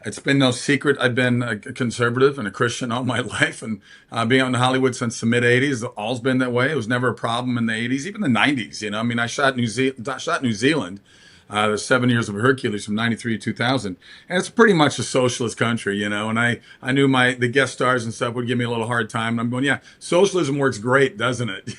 It's been no secret. I've been a conservative and a Christian all my life, and being out in Hollywood since the mid '80s, all's been that way. It was never a problem in the '80s, even the '90s. I mean, I shot New Zealand. The 7 years of Hercules from '93 to 2000, and it's pretty much a socialist country, And I knew the guest stars and stuff would give me a little hard time. And I'm going, yeah, socialism works great, doesn't it?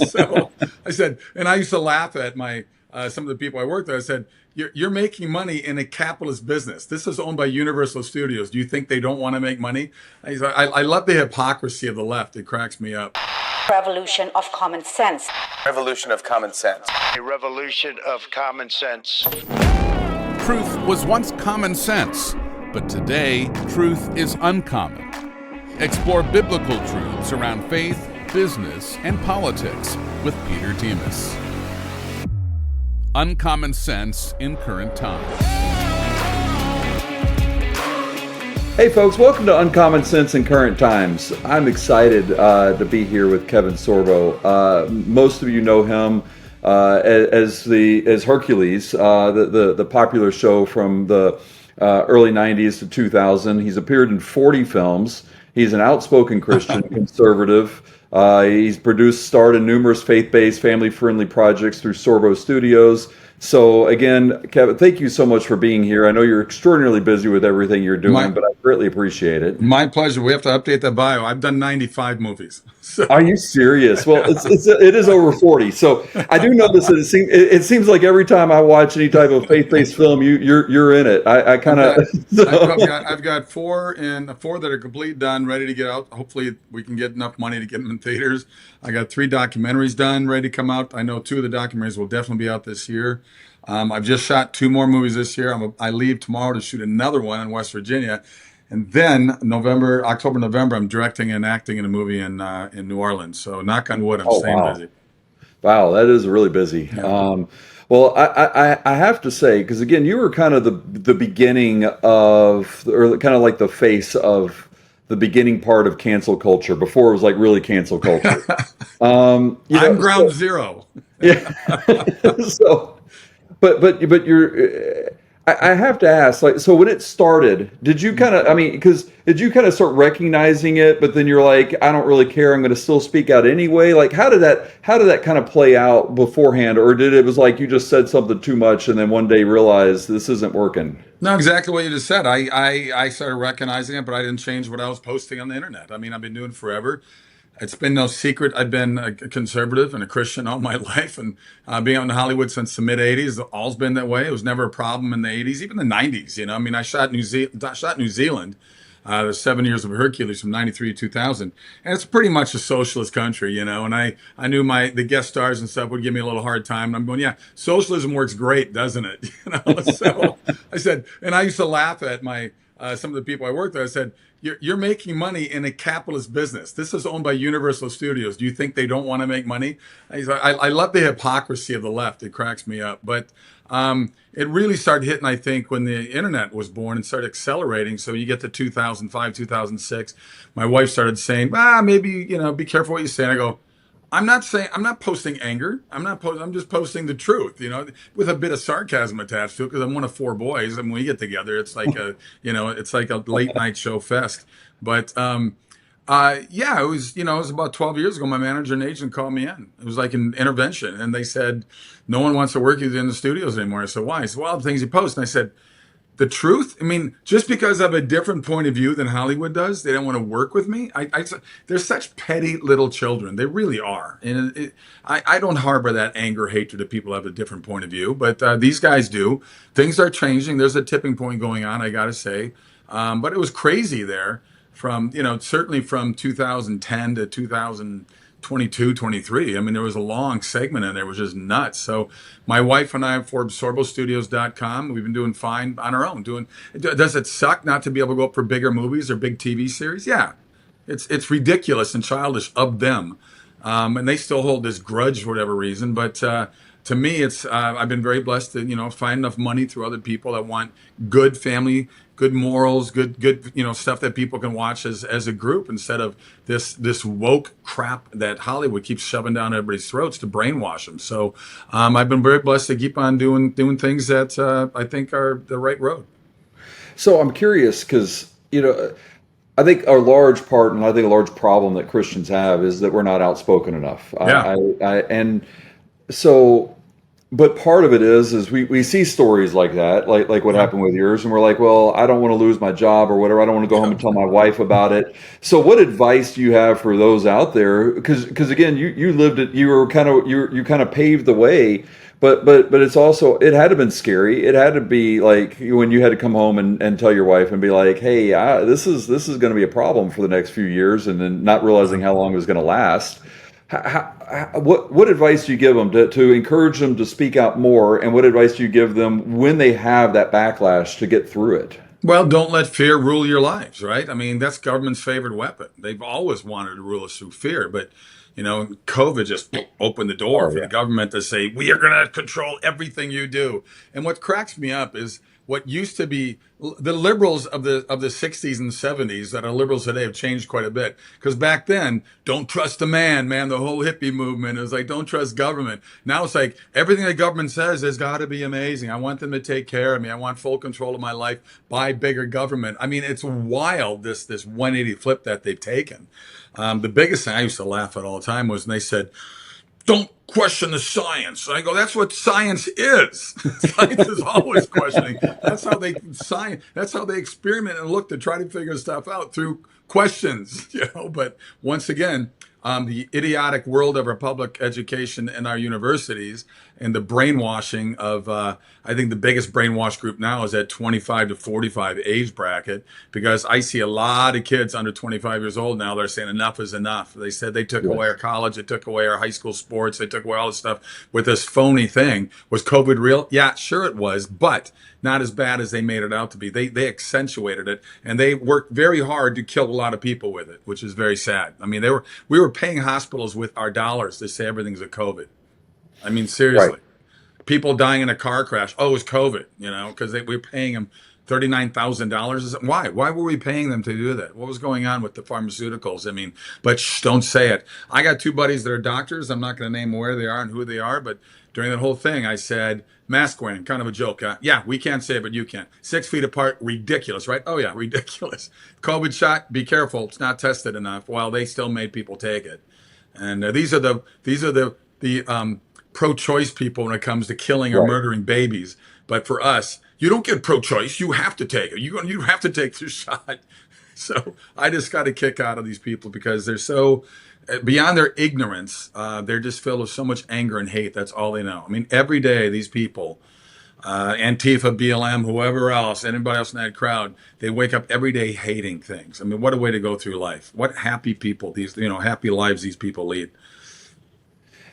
So I said, and I used to laugh at my some of the people I worked with. I said, you're making money in a capitalist business. This is owned by Universal Studios. Do you think they don't want to make money? I love the hypocrisy of the left. It cracks me up. Revolution of common sense. Revolution of common sense. A revolution of common sense. Truth was once common sense, but today, truth is uncommon. Explore biblical truths around faith, business, and politics with Peter Demas. Uncommon Sense in Current Times. Hey folks, welcome to Uncommon Sense in Current Times. I'm excited to be here with Kevin Sorbo. Most of you know him as Hercules, the popular show from the early 90s to 2000. He's appeared in 40 films. He's an outspoken Christian conservative. He's starred in numerous faith-based, family-friendly projects through Sorbo Studios. So again, Kevin, thank you so much for being here. I know you're extraordinarily busy with everything you're doing, but I greatly appreciate it. My pleasure. We have to update that bio. I've done 95 movies. So. Are you serious? Well, it is over 40. So I do notice that it seems like every time I watch any type of faith-based film, you're in it. I kind of. I've got four that are completely done, ready to get out. Hopefully, we can get enough money to get them in theaters. I got 3 documentaries done, ready to come out. I know 2 of the documentaries will definitely be out this year. I've just shot 2 more movies this year. I leave tomorrow to shoot another one in West Virginia. And then October, November, I'm directing and acting in a movie in New Orleans. So knock on wood, I'm staying busy. Wow, that is really busy. Yeah. Well, I have to say, because again, you were kind of the beginning of, or kind of like the face of the beginning part of cancel culture before it was like really cancel culture. I'm ground zero. Yeah. But you're. I have to ask, like, so when it started, did you kind of, did you kind of start recognizing it, but then you're like, I don't really care, I'm going to still speak out anyway? Like, how did that kind of play out beforehand? Or it was like you just said something too much and then one day realized this isn't working? No, exactly what you just said. I started recognizing it, but I didn't change what I was posting on the internet. I mean, I've been doing it forever. It's been no secret. I've been a conservative and a Christian all my life, and being out in Hollywood since the mid '80s, all's been that way. It was never a problem in the '80s, even the '90s. I mean, I shot New Zealand. The 7 years of Hercules from '93 to 2000, and it's pretty much a socialist country. And I knew the guest stars and stuff would give me a little hard time. And I'm going, yeah, socialism works great, doesn't it? So I said, and I used to laugh at some of the people I worked with. I said, you're making money in a capitalist business. This is owned by Universal Studios. Do you think they don't want to make money? I love the hypocrisy of the left. It cracks me up. But it really started hitting, I think, when the internet was born and started accelerating. So you get to 2005, 2006. My wife started saying, maybe, be careful what you say. And I go, I'm not posting anger. I'm just posting the truth, with a bit of sarcasm attached to it because I'm one of 4 boys. And when we get together, it's like it's like a late night show fest. But it was about 12 years ago. My manager and agent called me in. It was like an intervention. And they said, no one wants to work with you in the studios anymore. I said, why? I said, well, the things you post. And I said, the truth? I mean, just because I have a different point of view than Hollywood does, they don't want to work with me. They're such petty little children. They really are. And I don't harbor that anger, hatred of people who have a different point of view, but these guys do. Things are changing. There's a tipping point going on, I got to say. But it was crazy there from, certainly from 2010 to 2022, 23. I mean, there was a long segment in there. It was just nuts. So my wife and I for SorboStudios.com, we've been doing fine on our own. Does it suck not to be able to go up for bigger movies or big TV series? Yeah. It's ridiculous and childish of them. And they still hold this grudge for whatever reason. But to me, I've been very blessed to, find enough money through other people that want good family, good morals, good, stuff that people can watch as a group instead of this woke crap that Hollywood keeps shoving down everybody's throats to brainwash them. So I've been very blessed to keep on doing things that I think are the right road. So I'm curious because, I think a large part, and I think a large problem that Christians have is that we're not outspoken enough. Yeah. And so, but part of it is we see stories like that, like what Yeah. happened with yours, and we're like, well, I don't want to lose my job or whatever. I don't want to go home Yeah. and tell my wife about it. So, what advice do you have for those out there? Because again, you lived it. You kind of paved the way. But it's also it had to have been scary. It had to be like when you had to come home and tell your wife and be like, hey, this is going to be a problem for the next few years, and then not realizing how long it was going to last. What advice do you give them to encourage them to speak out more, and what advice do you give them when they have that backlash to get through it? Well, don't let fear rule your lives, right? I mean, that's government's favorite weapon. They've always wanted to rule us through fear, but COVID just opened the door Oh for the yeah, government to say we are going to control everything you do. And what cracks me up is what used to be the liberals of the 60s and 70s that are liberals today have changed quite a bit. Because back then, don't trust a man, the whole hippie movement is like, don't trust government. Now it's like everything the government says has got to be amazing. I want them to take care of me. I want full control of my life by bigger government. I mean, it's wild, this 180 flip that they've taken. The biggest thing I used to laugh at all the time was when they said, don't question the science. I go, that's what science is. Science is always questioning. That's how they experiment and look to try to figure stuff out through questions. But once again, the idiotic world of our public education and our universities and the brainwashing of, I think the biggest brainwash group now is at 25 to 45 age bracket, because I see a lot of kids under 25 years old now. They're saying enough is enough. They said they took away our yes, college, they took away our high school sports, they took away all this stuff with this phony thing. Was COVID real? Yeah, sure it was, but not as bad as they made it out to be. They accentuated it, and they worked very hard to kill a lot of people with it, which is very sad. I mean, we were paying hospitals with our dollars to say everything's a COVID. I mean, right. seriously, people dying in a car crash. Oh, it was COVID, because we were paying them $39,000. Why? Why were we paying them to do that? What was going on with the pharmaceuticals? I mean, but don't say it. I got two buddies that are doctors. I'm not going to name where they are and who they are, but during that whole thing, I said, mask wearing, kind of a joke. Yeah, we can't say it, but you can. 6 feet apart, ridiculous, right? Oh, yeah, ridiculous. COVID shot, be careful. It's not tested enough. Well, they still made people take it. And these are the pro-choice people when it comes to killing or Right. murdering babies. But for us, you don't get pro-choice. You have to take it. You have to take the shot. So I just got a kick out of these people because they're so beyond their ignorance. They're just filled with so much anger and hate. That's all they know. I mean, every day these people, Antifa, BLM, whoever else, anybody else in that crowd, they wake up every day hating things. I mean, what a way to go through life. What happy people happy lives these people lead.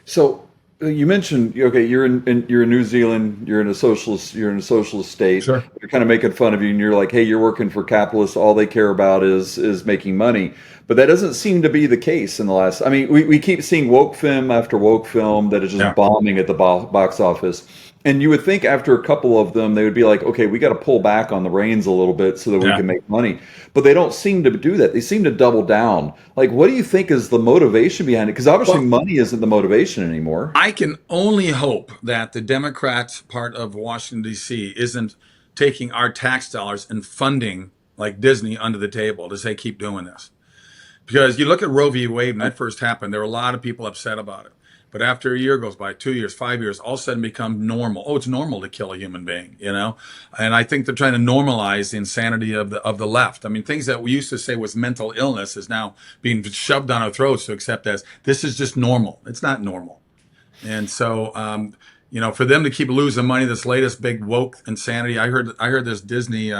So you mentioned okay, you're in New Zealand, you're in a socialist state. Sure. They're kind of making fun of you, and you're like, hey, you're working for capitalists. All they care about is making money. But that doesn't seem to be the case in the last. I mean, we keep seeing woke film after woke film that is just Yeah. bombing at the box office. And you would think after a couple of them, they would be like, okay, we got to pull back on the reins a little bit so that we Yeah. can make money. But they don't seem to do that. They seem to double down. Like, what do you think is the motivation behind it? Because obviously Well, money isn't the motivation anymore. I can only hope that the Democrats part of Washington, D.C. isn't taking our tax dollars and funding like Disney under the table to say, keep doing this. Because you look at Roe v. Wade, when that first happened, there were a lot of people upset about it. But after a year goes by, 2 years, 5 years, all of a sudden become normal. Oh, it's normal to kill a human being. And I think they're trying to normalize the insanity of the left. I mean, things that we used to say was mental illness is now being shoved down our throats to accept as this is just normal. It's not normal. And so, for them to keep losing money, this latest big woke insanity. I heard this Disney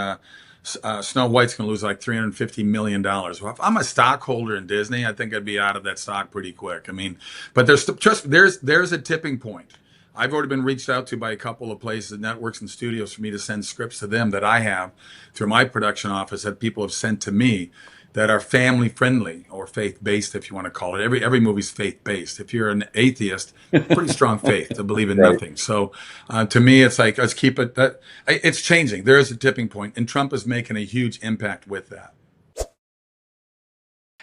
Snow White's going to lose like $350 million. Well, if I'm a stockholder in Disney, I think I'd be out of that stock pretty quick. I mean, but there's a tipping point. I've already been reached out to by a couple of places, networks and studios, for me to send scripts to them that I have through my production office that people have sent to me that are family friendly or faith based, if you want to call it. Every movie's faith based. If you're an atheist, pretty strong faith to believe in Right. nothing. So to me, it's like let's keep it. It's changing. There is a tipping point, and Trump is making a huge impact with that.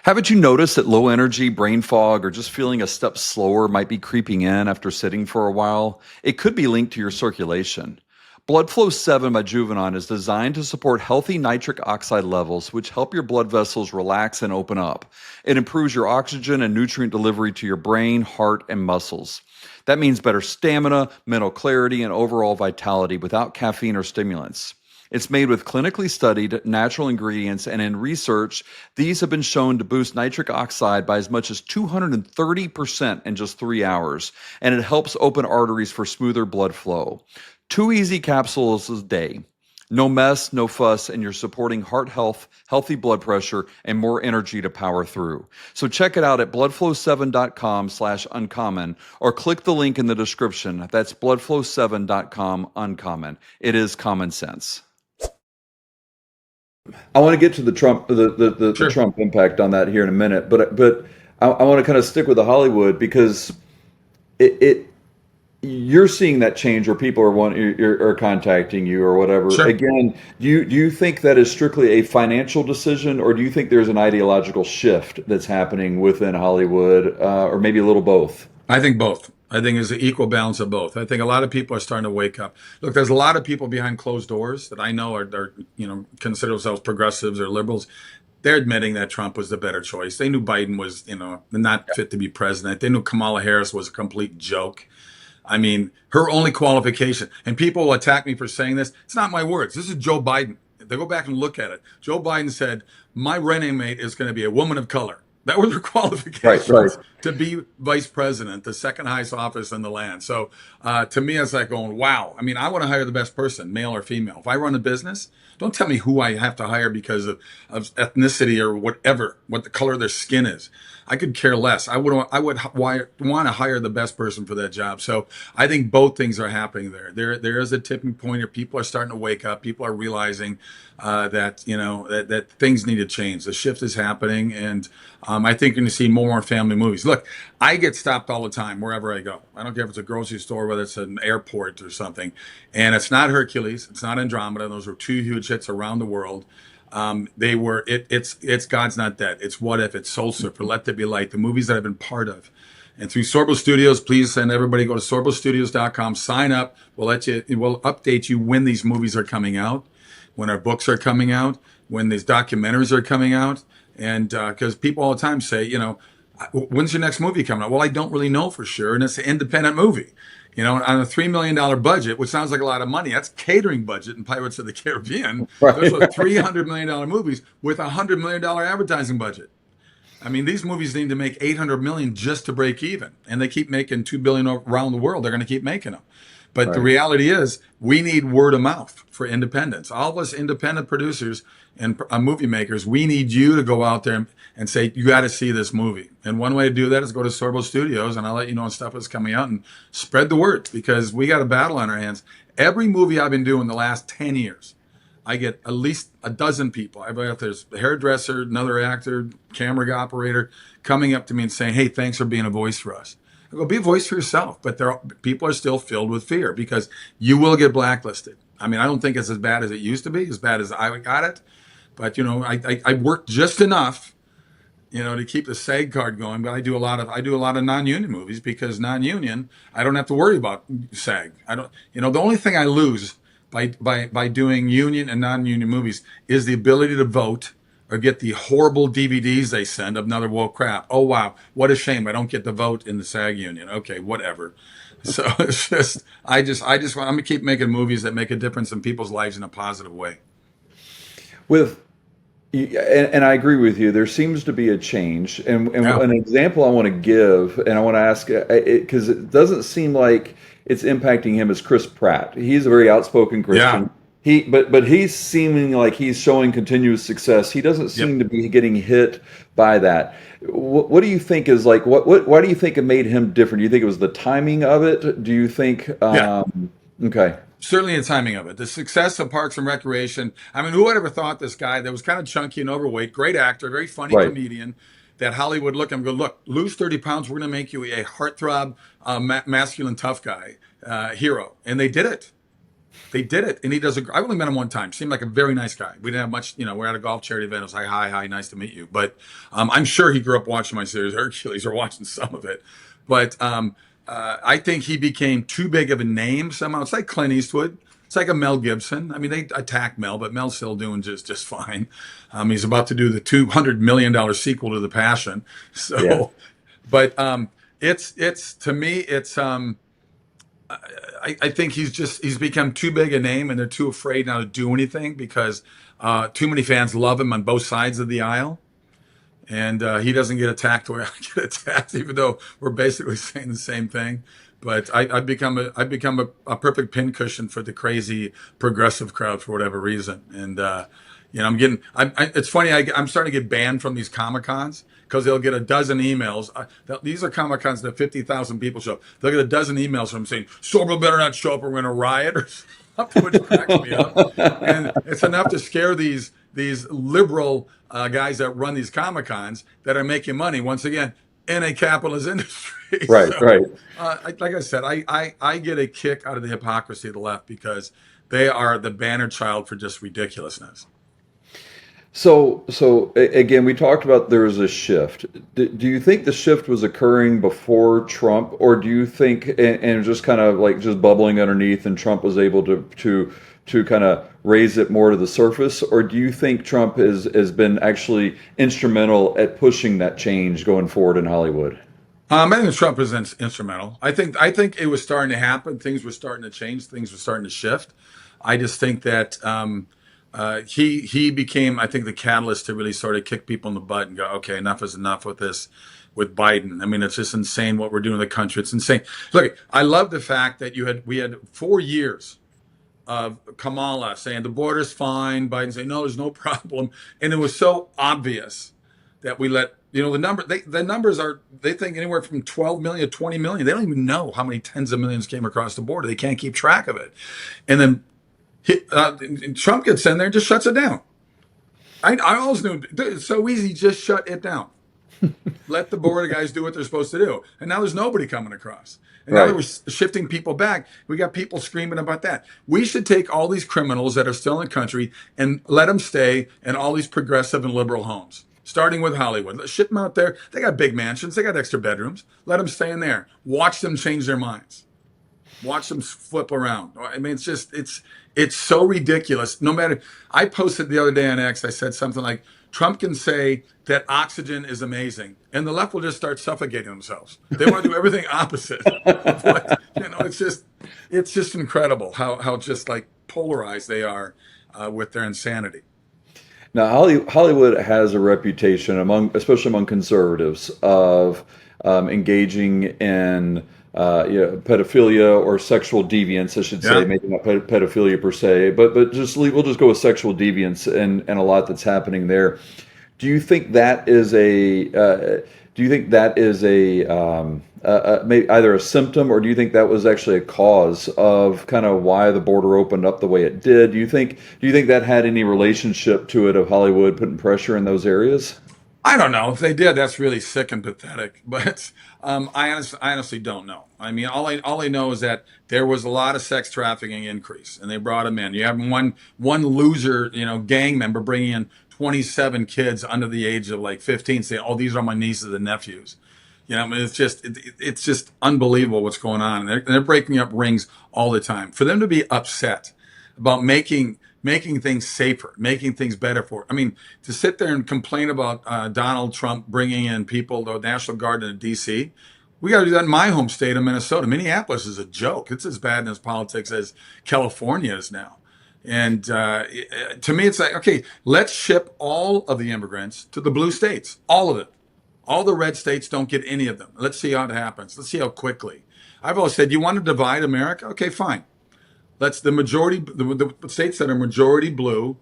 Haven't you noticed that low energy, brain fog, or just feeling a step slower might be creeping in after sitting for a while? It could be linked to your circulation. Blood Flow 7 by Juvenon is designed to support healthy nitric oxide levels, which help your blood vessels relax and open up. It improves your oxygen and nutrient delivery to your brain, heart, and muscles. That means better stamina, mental clarity, and overall vitality without caffeine or stimulants. It's made with clinically studied natural ingredients, and in research, these have been shown to boost nitric oxide by as much as 230% in just 3 hours, and it helps open arteries for smoother blood flow. 2 easy capsules a day. No mess, no fuss, and you're supporting heart health, healthy blood pressure, and more energy to power through. So check it out at bloodflow7.com/uncommon or click the link in the description. That's bloodflow7.com uncommon. It is common sense. I want to get to the Trump the Sure. Trump impact on that here in a minute, but I want to kind of stick with the Hollywood because it you're seeing that change where people are contacting you or whatever. Sure. Again, do you think that is strictly a financial decision, or do you think there's an ideological shift that's happening within Hollywood, or maybe a little both? I think both. I think there's an equal balance of both. I think a lot of people are starting to wake up. Look, there's a lot of people behind closed doors that I know are consider themselves progressives or liberals. They're admitting that Trump was the better choice. They knew Biden was, not fit to be president. They knew Kamala Harris was a complete joke. I mean, her only qualification, and people will attack me for saying this. It's not my words. This is Joe Biden. They go back and look at it. Joe Biden said, "My running mate is going to be a woman of color." That were their qualifications Right. to be vice president, the second highest office in the land. So to me, it's like going, wow. I mean, I want to hire the best person, male or female. If I run a business, don't tell me who I have to hire because of ethnicity or whatever, what the color of their skin is. I could care less. I would want to hire the best person for that job. So I think both things are happening there. There is a tipping point where people are starting to wake up. People are realizing that things need to change. The shift is happening, and I think you're going to see more and more family movies. Look, I get stopped all the time wherever I go. I don't care if it's a grocery store, whether it's an airport or something, and it's not Hercules, it's not Andromeda. Those were 2 huge hits around the world. It's God's Not Dead. It's What If. It's Soul Surfer. Let There Be Light. The movies that I've been part of. And through Sorbo Studios, please send everybody go to sorbostudios.com, sign up. We'll update you when these movies are coming out, when our books are coming out, when these documentaries are coming out. And because people all the time say, when's your next movie coming out? Well, I don't really know for sure. And it's an independent movie. On a $3 million budget, which sounds like a lot of money. That's catering budget in Pirates of the Caribbean. Right. Those are $300 million movies with a $100 million advertising budget. I mean, these movies need to make $800 million just to break even. And they keep making $2 billion around the world. They're going to keep making them. But the reality is we need word of mouth for independence. All of us independent producers and movie makers, we need you to go out there and say, you got to see this movie. And one way to do that is go to Sorbo Studios, and I'll let you know when stuff is coming out, and spread the word, because we got a battle on our hands. Every movie I've been doing the last 10 years, I get at least a dozen people. There's a hairdresser, another actor, camera operator coming up to me and saying, hey, thanks for being a voice for us. I go, be a voice for yourself. But people are still filled with fear because you will get blacklisted. I mean, I don't think it's as bad as it used to be, as bad as I got it. But, I worked just enough, to keep the SAG card going. But I do a lot of non-union movies because non-union, I don't have to worry about SAG. The only thing I lose by doing union and non-union movies is the ability to vote or get the horrible DVDs they send of another woke crap. Oh, wow. What a shame. I don't get the vote in the SAG union. Okay, whatever. So it's just, I'm going to keep making movies that make a difference in people's lives in a positive way. And I agree with you. There seems to be a change. And Yeah. an example I want to give, and I want to ask, because it doesn't seem like it's impacting him, is Chris Pratt. He's a very outspoken Christian. Yeah. But he's seeming like he's showing continuous success. He doesn't seem to be getting hit by that. What do you think is like? Why do you think it made him different? Do you think it was the timing of it? Do you think? Okay. Certainly the timing of it. The success of Parks and Recreation. I mean, who would ever thought this guy that was kind of chunky and overweight, great actor, very funny comedian, that Hollywood look and go, look, lose 30 pounds, we're going to make you a heartthrob, masculine, tough guy, hero. And they did it. They did it. And he does I've only met him one time. Seemed like a very nice guy. We didn't have much, we're at a golf charity event. I was like, hi, nice to meet you. But I'm sure he grew up watching my series Hercules or watching some of it. But I think he became too big of a name somehow. It's like Clint Eastwood. It's like a Mel Gibson. I mean, they attack Mel, but Mel's still doing just fine. He's about to do the $200 million sequel to The Passion. Yeah. So, but it's to me, it's I think he's become too big a name, and they're too afraid now to do anything because too many fans love him on both sides of the aisle, and he doesn't get attacked the way I get attacked, even though we're basically saying the same thing. But I've become a perfect pincushion for the crazy progressive crowd for whatever reason, and it's funny. I'm starting to get banned from these Comic Cons because they'll get a dozen emails. These are Comic Cons that 50,000 people show up. They'll get a dozen emails from them saying, Sorbo better not show up or we're going to riot or something, which cracks me up. And it's enough to scare these liberal guys that run these Comic Cons that are making money, once again, in a capitalist industry. Right, So, right. like I said, I get a kick out of the hypocrisy of the left because they are the banner child for just ridiculousness. Again, we talked about there was a shift. Do you think the shift was occurring before Trump, or do you think, and just kind of like just bubbling underneath, and Trump was able to kind of raise it more to the surface, or do you think Trump has been actually instrumental at pushing that change going forward in Hollywood? I think Trump is instrumental. I think it was starting to happen. Things were starting to change. Things were starting to shift. I just think that he became, I think, the catalyst to really sort of kick people in the butt and go, okay, enough is enough with this, with Biden. I mean, it's just insane what we're doing in the country. It's insane. Look, I love the fact that we had 4 years of Kamala saying the border's fine, Biden saying no, there's no problem, and it was so obvious that we let the numbers are, they think anywhere from 12 million to 20 million. They don't even know how many tens of millions came across the border. They can't keep track of it, and then Trump gets in there and just shuts it down. I always knew it's so easy. Just shut it down. Let the border guys do what they're supposed to do. And now there's nobody coming across. And now Right. that we're shifting people back, we got people screaming about that. We should take all these criminals that are still in the country and let them stay in all these progressive and liberal homes, starting with Hollywood. Let's ship them out there. They got big mansions. They got extra bedrooms. Let them stay in there. Watch them change their minds. Watch them flip around. I mean, it's so ridiculous. No matter, I posted the other day on X, I said something like, Trump can say that oxygen is amazing, and the left will just start suffocating themselves. They want to do everything opposite. But, it's just incredible how just like polarized they are with their insanity. Now, Hollywood has a reputation especially among conservatives, of engaging in pedophilia or sexual deviance, I should say, Yeah. maybe not pedophilia per se, but we'll just go with sexual deviance and a lot that's happening there. Do you think that is maybe either a symptom, or do you think that was actually a cause of kind of why the border opened up the way it did? Do you think that had any relationship to it, of Hollywood putting pressure in those areas? I don't know. If they did, that's really sick and pathetic. But I honestly don't know. I mean, all I know is that there was a lot of sex trafficking increase, and they brought them in. You have one loser, gang member bringing in 27 kids under the age of like 15, saying, "Oh, these are my nieces and nephews." I mean, it's just unbelievable what's going on. And they're breaking up rings all the time. For them to be upset about making things safer, making things better for. I mean, to sit there and complain about Donald Trump bringing in people, the National Guard into D.C., we got to do that in my home state of Minnesota. Minneapolis is a joke. It's as bad in its politics as California is now. And to me, it's like, okay, let's ship all of the immigrants to the blue states, all of it. All the red states don't get any of them. Let's see how it happens. Let's see how quickly. I've always said, you want to divide America? Okay, fine. Let's the states that are majority blue,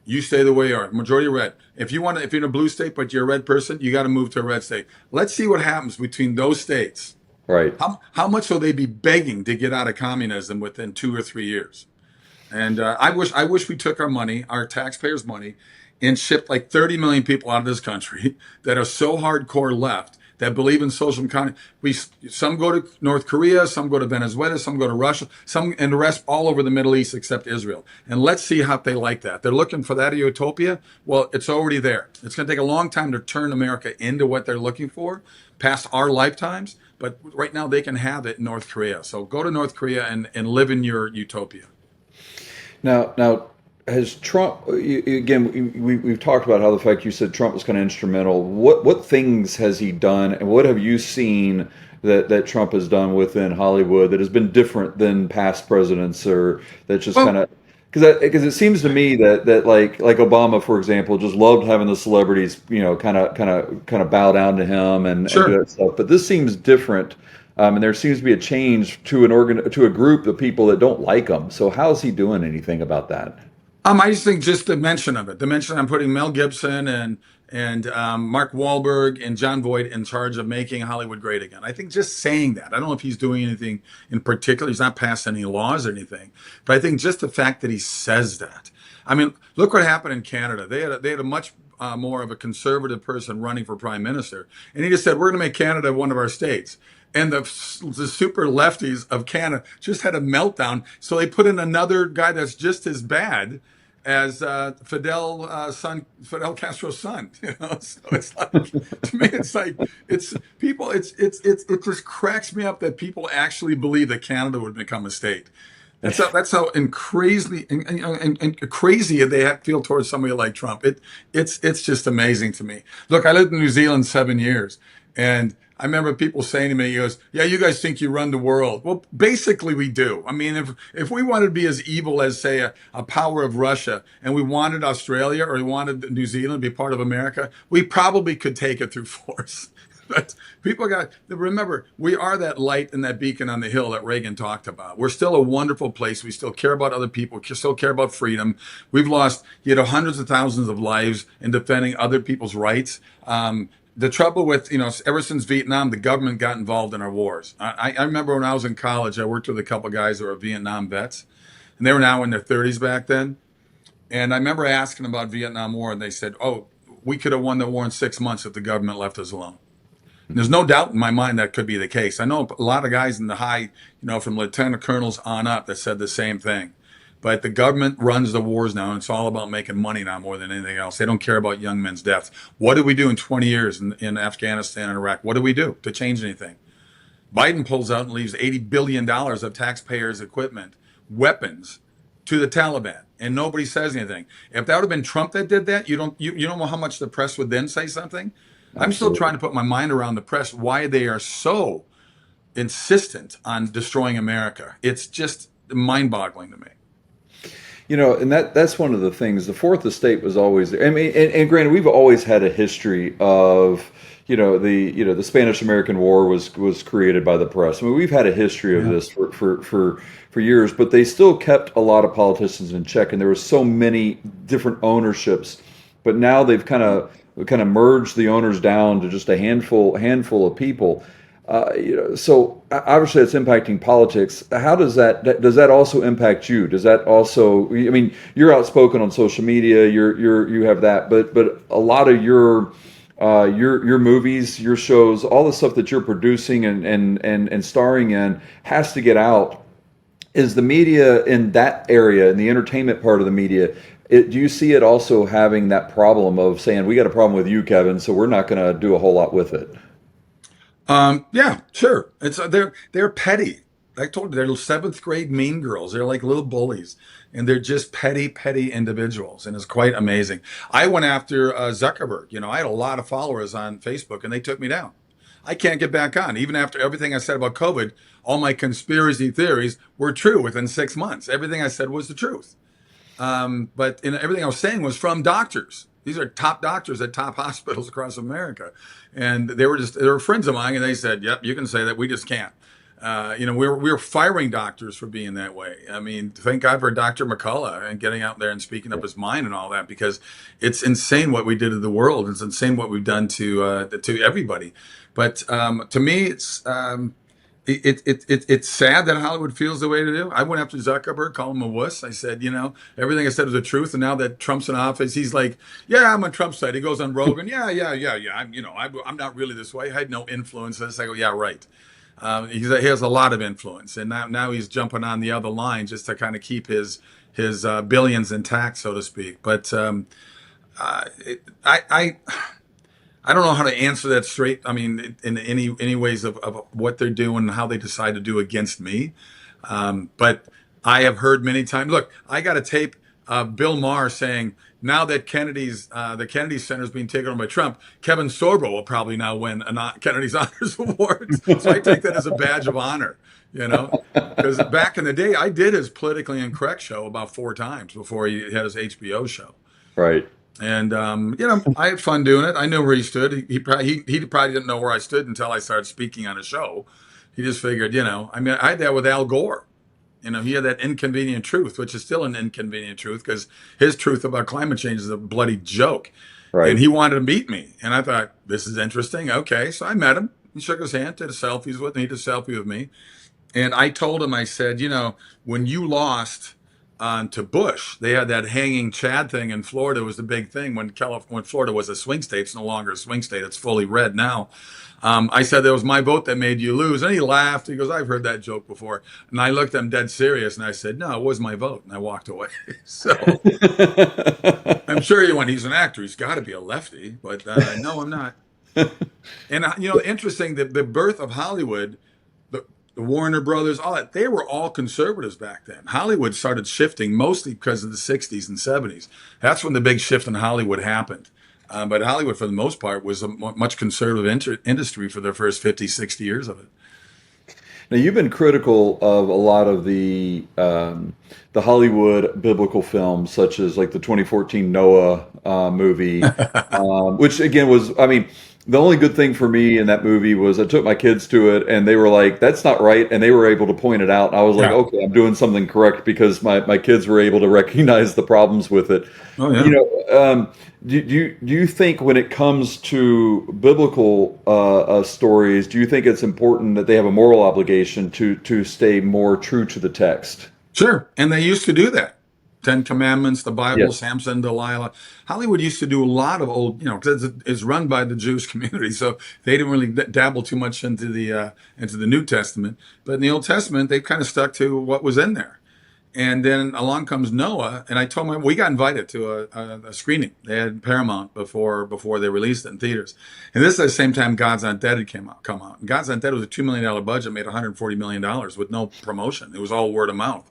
you stay the way you are. Majority red. If you're in a blue state but you're a red person, you got to move to a red state. Let's see what happens between those states. Right. How much will they be begging to get out of communism within 2 or 3 years? And I wish we took our money, our taxpayers' money, and shipped like 30 million people out of this country that are so hardcore left, that believe in social economy. Some go to North Korea, some go to Venezuela, some go to Russia, and the rest all over the Middle East except Israel. And let's see how they like that. They're looking for that utopia. Well, it's already there. It's going to take a long time to turn America into what they're looking for, past our lifetimes. But right now they can have it in North Korea. So go to North Korea and live in your utopia. Now, has Trump again? We've talked about how the fact you said Trump was kind of instrumental. What things has he done, and what have you seen that Trump has done within Hollywood that has been different than past presidents, or that just kind Well, of because it seems to me that like Obama, for example, just loved having the celebrities, kind of bow down to him and do sure. that stuff. But this seems different. And there seems to be a change to to a group of people that don't like him. So how is he doing anything about that? I just think just the mention of it, the mention I'm putting Mel Gibson and Mark Wahlberg and John Voight in charge of making Hollywood great again. I think just saying that. I don't know if he's doing anything in particular. He's not passed any laws or anything, but I think just the fact that he says that. I mean, look what happened in Canada. They had a much more of a conservative person running for prime minister, and he just said, "We're going to make Canada one of our states." And the super lefties of Canada just had a meltdown. So they put in another guy that's just as bad as Fidel Castro's son. So it's like, to me, it's like it's people. It just cracks me up that people actually believe that Canada would become a state. That's how and crazy they feel towards somebody like Trump. It's just amazing to me. Look, I lived in New Zealand 7 years, and I remember people saying to me, he goes, "Yeah, you guys think you run the world." Well, basically we do. I mean, if we wanted to be as evil as, say, a power of Russia, and we wanted Australia or we wanted New Zealand to be part of America, we probably could take it through force. But people got to remember, we are that light and that beacon on the hill that Reagan talked about. We're still a wonderful place. We still care about other people. We still care about freedom. We've lost, hundreds of thousands of lives in defending other people's rights. The trouble with, ever since Vietnam, the government got involved in our wars. I remember when I was in college, I worked with a couple of guys who were Vietnam vets, and they were now in their 30s back then. And I remember asking about Vietnam War, and they said, "Oh, we could have won the war in 6 months if the government left us alone." And there's no doubt in my mind that could be the case. I know a lot of guys in the high, from lieutenant colonels on up that said the same thing. But the government runs the wars now, and it's all about making money now more than anything else. They don't care about young men's deaths. What did we do in 20 years in Afghanistan and Iraq? What did we do to change anything? Biden pulls out and leaves $80 billion of taxpayers' equipment, weapons, to the Taliban, and nobody says anything. If that would have been Trump that did that, you don't know how much the press would then say something. I'm still trying Absolutely. to put my mind around the press, why they are so insistent on destroying America. It's just mind-boggling to me. And that's one of the things. The Fourth Estate was always there. I mean, and granted, we've always had a history of, the Spanish American War was created by the press. I mean, we've had a history of Yeah. this for years, but they still kept a lot of politicians in check, and there were so many different ownerships. But now they've kind of merged the owners down to just a handful of people. So obviously it's impacting politics. How does that also impact you? Does that also? I mean, you're outspoken on social media. You have that, but a lot of your movies, your shows, all the stuff that you're producing and starring in has to get out. Is the media in that area, in the entertainment part of the media? Do you see it also having that problem of saying we got a problem with you, Kevin, so we're not going to do a whole lot with it? Yeah, sure. It's they're petty. I told you they're seventh grade mean girls. They're like little bullies, and they're just petty individuals, and it's quite amazing. I went after Zuckerberg. I had a lot of followers on Facebook, and they took me down. I can't get back on, even after everything I said about COVID. All my conspiracy theories were true within 6 months. Everything I said was the truth. But everything I was saying was from doctors. These are top doctors at top hospitals across America, and they were friends of mine, and they said, "Yep, you can say that. We just can't." We were firing doctors for being that way. I mean, thank God for Dr. McCullough and getting out there and speaking up his mind and all that, because it's insane what we did to the world. It's insane what we've done to everybody. But to me, it's sad that Hollywood feels the way they do. I went after Zuckerberg, called him a wuss. I said, everything I said was the truth. And now that Trump's in office, he's like, "Yeah, I'm on Trump's side." He goes on Rogan, "Yeah. I'm not really this way. I had no influence." I go, "Yeah, right." He has a lot of influence, and now he's jumping on the other line just to kind of keep his billions intact, so to speak. But uh, I I don't know how to answer that straight. I mean, in any ways of what they're doing and how they decide to do against me. But I have heard many times. Look, I got a tape Bill Maher saying now that the Kennedy Center is being taken over by Trump, Kevin Sorbo will probably now win a Kennedy's Honors Award. So I take that as a badge of honor, you know, because back in the day, I did his politically incorrect show about 4 times before he had his HBO show. Right. And I had fun doing it. I knew where he stood. He probably didn't know where I stood until I started speaking on a show. He just figured, I mean, I had that with Al Gore. He had that inconvenient truth, which is still an inconvenient truth because his truth about climate change is a bloody joke. And Right. he wanted to meet me. And I thought, this is interesting. Okay. So I met him. He shook his hand, did a selfies with me, he did a selfie with me. And I told him, I said, when you lost to Bush, they had that hanging Chad thing in Florida was the big thing when Florida was a swing state. It's no longer a swing state. It's fully red now. I said, that was my vote that made you lose. And he laughed. He goes, I've heard that joke before. And I looked at him dead serious and I said, no, it was my vote. And I walked away. So I'm sure he's an actor. He's got to be a lefty. But no, I'm not. And, interesting, the birth of Hollywood, the Warner Brothers, all that, they were all conservatives back then. Hollywood started shifting mostly because of the 60s and 70s. That's when the big shift in Hollywood happened. But Hollywood, for the most part, was a much conservative industry for the first 50, 60 years of it. Now, you've been critical of a lot of the Hollywood biblical films, such as like the 2014 Noah movie, which again was, I mean, the only good thing for me in that movie was I took my kids to it and they were like, that's not right. And they were able to point it out. And I was like, Yeah. okay, I'm doing something correct because my kids were able to recognize the problems with it. Oh, yeah. Do you think when it comes to biblical stories, do you think it's important that they have a moral obligation to stay more true to the text? Sure. And they used to do that. Ten Commandments, the Bible, Yes. Samson, Delilah. Hollywood used to do a lot of old, because it's run by the Jewish community, so they didn't really dabble too much into the New Testament. But in the Old Testament, they kind of stuck to what was in there. And then along comes Noah, and I told him we got invited to a screening. They had Paramount before they released it in theaters. And this is at the same time God's Not Dead had come out. And God's Not Dead was a $2 million budget, made $140 million with no promotion. It was all word of mouth.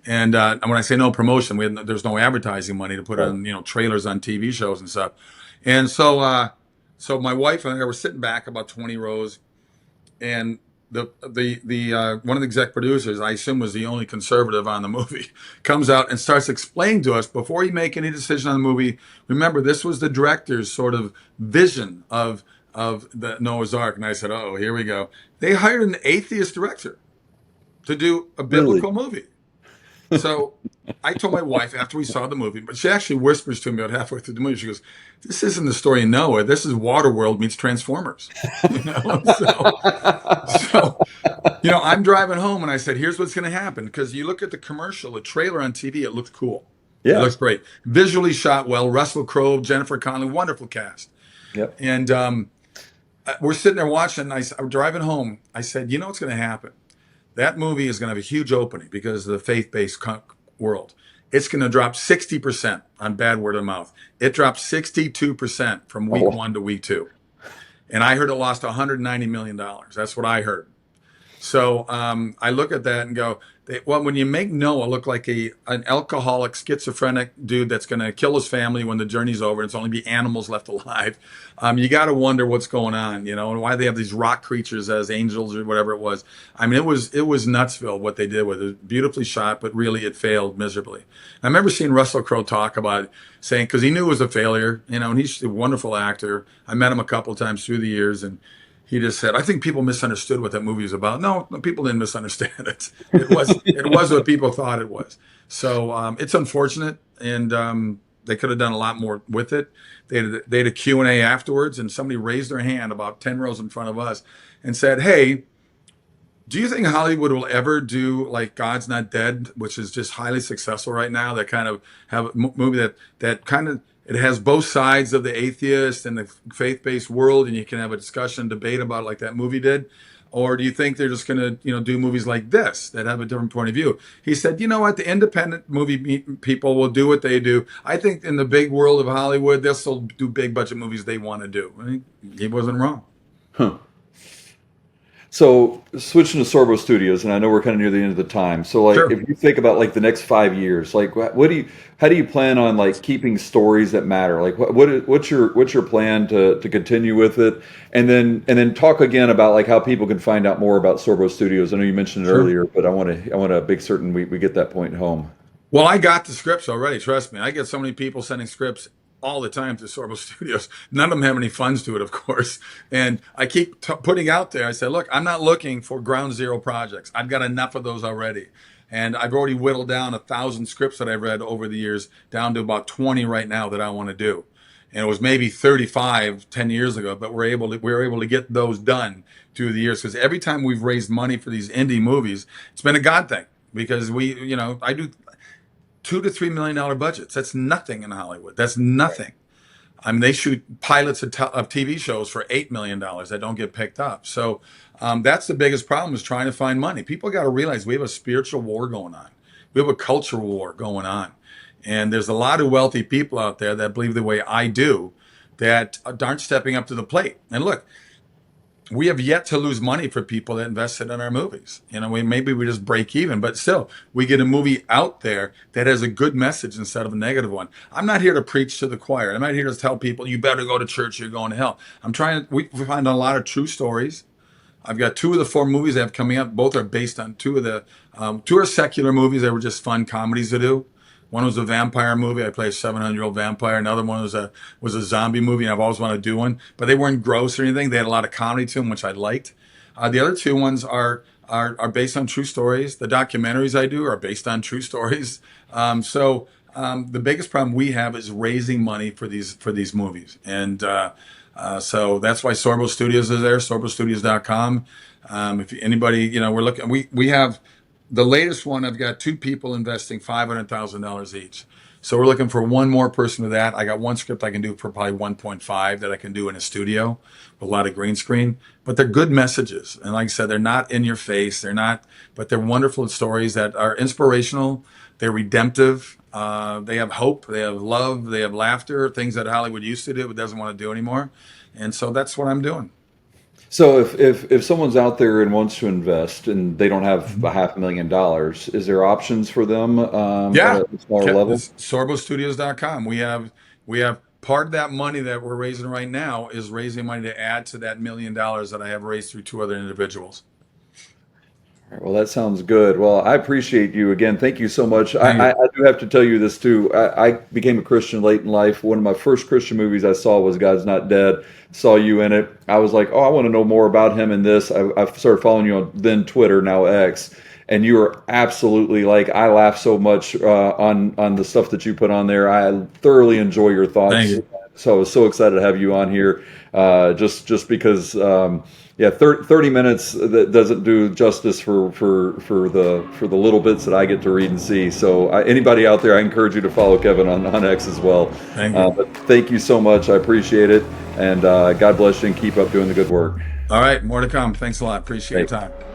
And when I say no promotion, there was no advertising money to put on, trailers on TV shows and stuff. And so my wife and I were sitting back about 20 rows, and the one of the exec producers, I assume was the only conservative on the movie, comes out and starts explaining to us before you make any decision on the movie. Remember, this was the director's sort of vision of the Noah's Ark. And I said, oh, here we go. They hired an atheist director to do a biblical movie. So I told my wife after we saw the movie, but she actually whispers to me about halfway through the movie. She goes, "This isn't the story of Noah. This is Waterworld meets Transformers." I'm driving home and I said, "Here's what's going to happen." Because you look at the commercial, the trailer on TV, it looks cool. Yeah. It looks great. Visually shot well. Russell Crowe, Jennifer Connelly, wonderful cast. Yep. And we're sitting there watching. I'm driving home. I said, "You know what's going to happen? That movie is going to have a huge opening because of the faith-based world. It's going to drop 60% on bad word of mouth. It dropped 62% from week 1 to week 2. And I heard it lost $190 million. That's what I heard. So I look at that and go, when you make Noah look like an alcoholic, schizophrenic dude that's going to kill his family when the journey's over, and it's only be animals left alive, you got to wonder what's going on, and why they have these rock creatures as angels or whatever it was. I mean, it was Nutsville what they did with it. It was beautifully shot, but really it failed miserably. And I remember seeing Russell Crowe talk about it, saying, because he knew it was a failure, and he's a wonderful actor. I met him a couple of times through the years, and he just said, I think people misunderstood what that movie was about. No, people didn't misunderstand it. It was what people thought it was. So it's unfortunate, and they could have done a lot more with it. They had a Q&A afterwards, and somebody raised their hand about 10 rows in front of us and said, hey, do you think Hollywood will ever do like God's Not Dead, which is just highly successful right now, that kind of have a movie that kind of, it has both sides of the atheist and the faith-based world, and you can have a discussion, debate about it like that movie did? Or do you think they're just going to, do movies like this that have a different point of view? He said, you know what? The independent movie people will do what they do. I think in the big world of Hollywood, they'll still do big budget movies they want to do. I think he wasn't wrong. Huh. So switching to Sorbo Studios, and I know we're kind of near the end of the time. So like, Sure. if you think about like the next 5 years, like how do you plan on like keeping stories that matter? Like what's your plan to continue with it? And then talk again about like how people can find out more about Sorbo Studios. I know you mentioned it Sure. earlier, but I want to make certain we get that point home. Well, I got the scripts already. Trust me. I get so many people sending scripts all the time to Sorbo Studios. None of them have any funds to it, of course. And I keep putting out there. I say, look, I'm not looking for ground zero projects. I've got enough of those already. And I've already whittled down 1,000 scripts that I've read over the years down to about 20 right now that I want to do. And it was maybe 35 10 years ago, but we were able to get those done through the years, because every time we've raised money for these indie movies, it's been a God thing, because I do $2 to $3 million budgets. That's nothing in Hollywood. That's nothing. I mean, they shoot pilots of TV shows for $8 million that don't get picked up. So that's the biggest problem, is trying to find money. People got to realize we have a spiritual war going on. We have a cultural war going on. And there's a lot of wealthy people out there that believe the way I do, that aren't stepping up to the plate. And look, we have yet to lose money for people that invested in our movies. Maybe we just break even, but still, we get a movie out there that has a good message instead of a negative one. I'm not here to preach to the choir. I'm not here to tell people you better go to church, you're going to hell. We find a lot of true stories. I've got 2 of the 4 movies I have coming up. Both are based on 2 are secular movies that were just fun comedies to do. One was a vampire movie. I played a 700-year-old vampire. Another one was a zombie movie, and I've always wanted to do one. But they weren't gross or anything. They had a lot of comedy to them, which I liked. The other 2 ones are based on true stories. The documentaries I do are based on true stories. The biggest problem we have is raising money for these movies, and so that's why Sorbo Studios is there. SorboStudios.com. If anybody, we're looking. We have. The latest one, I've got 2 people investing $500,000 each. So we're looking for one more person with that. I got one script I can do for probably 1.5 that I can do in a studio with a lot of green screen. But they're good messages. And like I said, they're not in your face. But they're wonderful stories that are inspirational. They're redemptive. They have hope. They have love. They have laughter, things that Hollywood used to do but doesn't want to do anymore. And so that's what I'm doing. So if someone's out there and wants to invest and they don't have a $500,000, is there options for them at Yeah, a smaller level? SorboStudios.com. We have part of that money that we're raising right now is raising money to add to that $1 million that I have raised through 2 other individuals. All right, well, that sounds good. Well, I appreciate you again. Thank you so much. Thank I you. do have to tell you this too. I became a Christian late in life. One of my first Christian movies I saw was God's Not Dead. Saw you in it. I was like, oh, I want to know more about him in this. I've started following you on then Twitter, now X. And you are absolutely like, I laugh so much on the stuff that you put on there. I thoroughly enjoy your Thank thoughts. you. So I was so excited to have you on here, just because, yeah, 30 minutes that doesn't do justice for the little bits that I get to read and see. So anybody out there, I encourage you to follow Kevin on X as well. Thank you. But thank you so much. I appreciate it, and God bless you and keep up doing the good work. All right, more to come. Thanks a lot. Appreciate your Thanks. time.